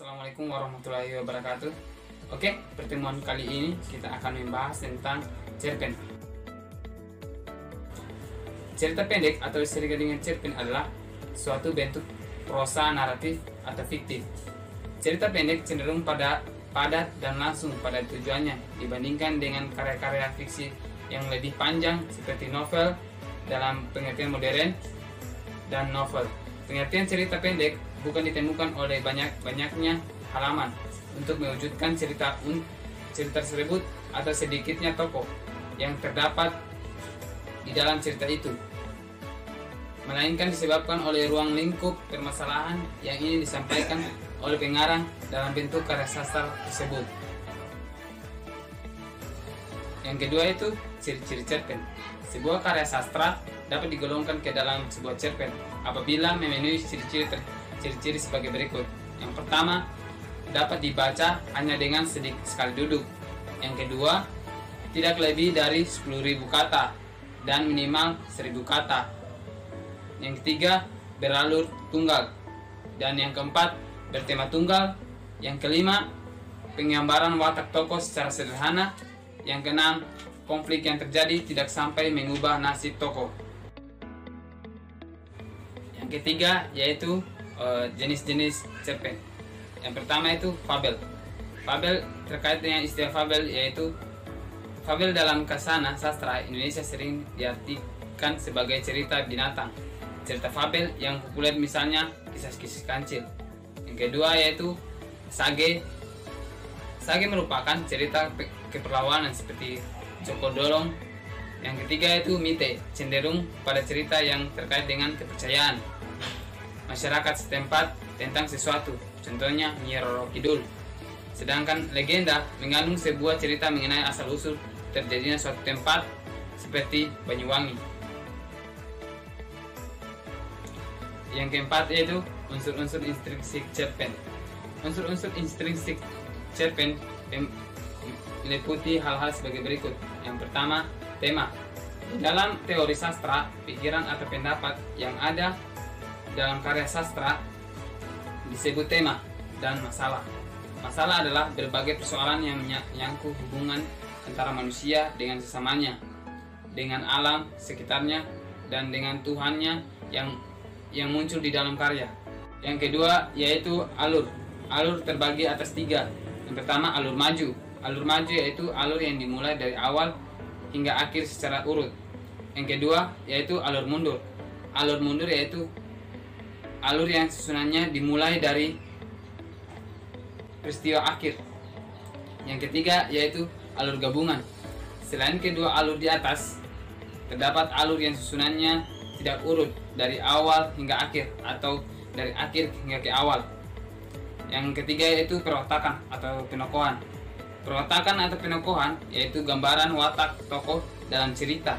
Assalamualaikum warahmatullahi wabarakatuh. Oke, pertemuan kali ini kita akan membahas tentang cerpen. Cerita pendek atau disebut dengan cerpen adalah suatu bentuk prosa naratif atau fiktif. Cerita pendek cenderung padat dan langsung pada tujuannya dibandingkan dengan karya-karya fiksi yang lebih panjang seperti novel dalam pengertian modern dan novel. Pengertian cerita pendek bukan ditemukan oleh banyaknya halaman untuk mewujudkan cerita tersebut atau sedikitnya tokoh yang terdapat di dalam cerita itu, melainkan disebabkan oleh ruang lingkup permasalahan yang ingin disampaikan oleh pengarang dalam bentuk karya sastra tersebut. Yang kedua itu ciri-ciri cerpen. Sebuah karya sastra dapat digolongkan ke dalam sebuah cerpen apabila memenuhi ciri-ciri sebagai berikut. Yang pertama, dapat dibaca hanya dengan sedikit sekali duduk. Yang kedua, tidak lebih dari 10.000 kata dan minimal 1.000 kata. Yang ketiga, beralur tunggal. Dan yang keempat, bertema tunggal. Yang kelima, penggambaran watak tokoh secara sederhana. Yang keenam, konflik yang terjadi tidak sampai mengubah nasib tokoh. Yang ketiga yaitu jenis-jenis cerpen. Yang pertama itu fabel. Fabel, terkait dengan istilah fabel, yaitu fabel dalam kasana sastra Indonesia sering diartikan sebagai cerita binatang. Cerita fabel yang populer misalnya kisah-kisah kancil. Yang kedua yaitu sage. Sage merupakan cerita keperlawanan seperti Joko Dolong. Yang ketiga yaitu mite, cenderung pada cerita yang terkait dengan kepercayaan masyarakat setempat tentang sesuatu, contohnya Nyi Roro Kidul. Sedangkan legenda mengandung sebuah cerita mengenai asal-usul terjadinya suatu tempat seperti Banyuwangi. Yang keempat yaitu unsur-unsur intrinsik cerpen. Unsur-unsur intrinsik cerpen meliputi hal-hal sebagai berikut. Yang pertama, tema. Dalam teori sastra, pikiran atau pendapat yang ada dalam karya sastra disebut tema dan masalah. Masalah adalah berbagai persoalan yang menyangkut hubungan antara manusia dengan sesamanya, dengan alam sekitarnya, dan dengan Tuhannya yang muncul di dalam karya. Yang kedua yaitu alur. Alur terbagi atas 3. Yang pertama, alur maju. Alur maju yaitu alur yang dimulai dari awal hingga akhir secara urut. Yang kedua yaitu alur mundur. Alur mundur yaitu alur yang susunannya dimulai dari peristiwa akhir. Yang ketiga yaitu alur gabungan. Selain kedua alur di atas, terdapat alur yang susunannya tidak urut dari awal hingga akhir atau dari akhir hingga ke awal. Yang ketiga yaitu perotakan atau penokohan. Perotakan atau penokohan yaitu gambaran watak tokoh dalam cerita.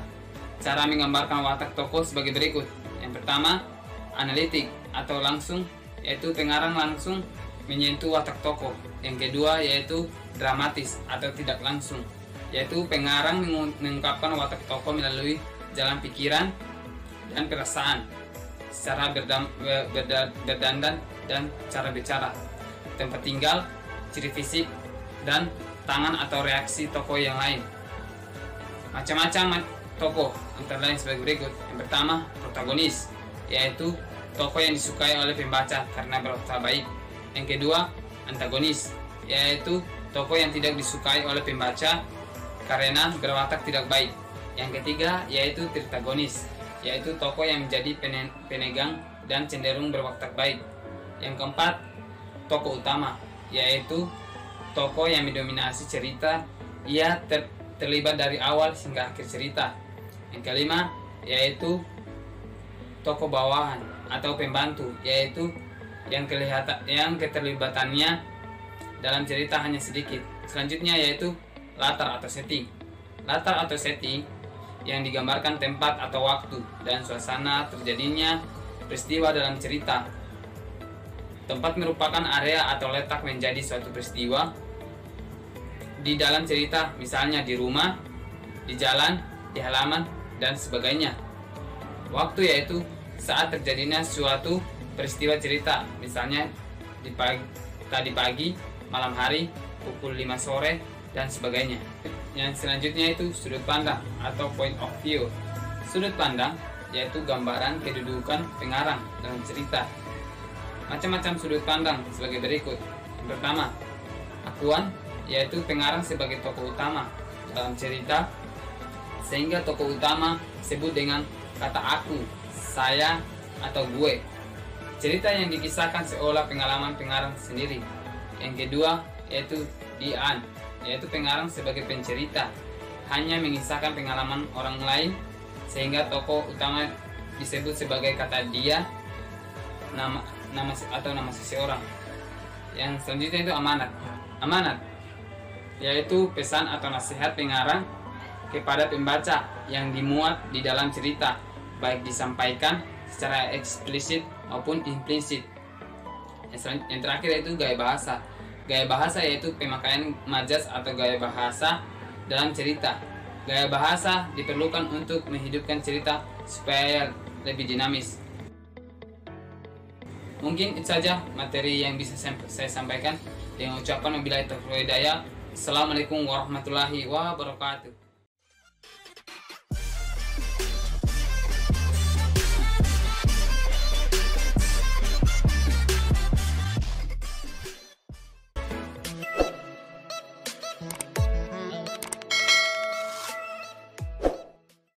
Cara menggambarkan watak tokoh sebagai berikut. Yang pertama, analitik atau langsung, yaitu pengarang langsung menyentuh watak tokoh. Yang kedua yaitu dramatis atau tidak langsung, yaitu pengarang mengungkapkan watak tokoh melalui jalan pikiran dan perasaan secara berdandan dan cara bicara, tempat tinggal, ciri fisik, dan tangan atau reaksi tokoh yang lain. Macam-macam tokoh antara lain sebagai berikut. Yang pertama, protagonis, yaitu tokoh yang disukai oleh pembaca karena berwatak baik. Yang kedua, antagonis, yaitu tokoh yang tidak disukai oleh pembaca karena berwatak tidak baik. Yang ketiga yaitu tritagonis, yaitu tokoh yang menjadi penegang dan cenderung berwatak baik. Yang keempat, tokoh utama, yaitu tokoh yang mendominasi cerita, ia terlibat dari awal hingga akhir cerita. Yang kelima yaitu tokoh bawahan atau pembantu, yaitu yang keterlibatannya dalam cerita hanya sedikit. Selanjutnya yaitu latar atau setting. Latar atau setting yang digambarkan tempat atau waktu dan suasana terjadinya peristiwa dalam cerita. Tempat merupakan area atau letak menjadi suatu peristiwa di dalam cerita, misalnya di rumah, di jalan, di halaman, dan sebagainya. Waktu yaitu saat terjadinya suatu peristiwa cerita, misalnya di tadi pagi, malam hari, pukul 5 sore, dan sebagainya. Yang selanjutnya itu sudut pandang atau point of view. Sudut pandang yaitu gambaran kedudukan pengarang dalam cerita. Macam-macam sudut pandang sebagai berikut. Yang pertama, akuan, yaitu pengarang sebagai tokoh utama dalam cerita, sehingga tokoh utama disebut dengan kata aku, saya, atau gue. Cerita yang dikisahkan seolah pengalaman pengarang sendiri. Yang kedua yaitu dian, yaitu pengarang sebagai pencerita, hanya mengisahkan pengalaman orang lain, sehingga tokoh utama disebut sebagai kata dia, nama seseorang. Yang selanjutnya itu amanat. Amanat yaitu pesan atau nasihat pengarang kepada pembaca yang dimuat di dalam cerita, baik disampaikan secara eksplisit maupun implisit. Yang terakhir yaitu gaya bahasa. Gaya bahasa yaitu pemakaian majas atau gaya bahasa dalam cerita. Gaya bahasa diperlukan untuk menghidupkan cerita supaya lebih dinamis. Mungkin itu saja materi yang bisa saya sampaikan. Dengan ucapan wabillahi taufiq wal hidayah. Assalamualaikum warahmatullahi wabarakatuh.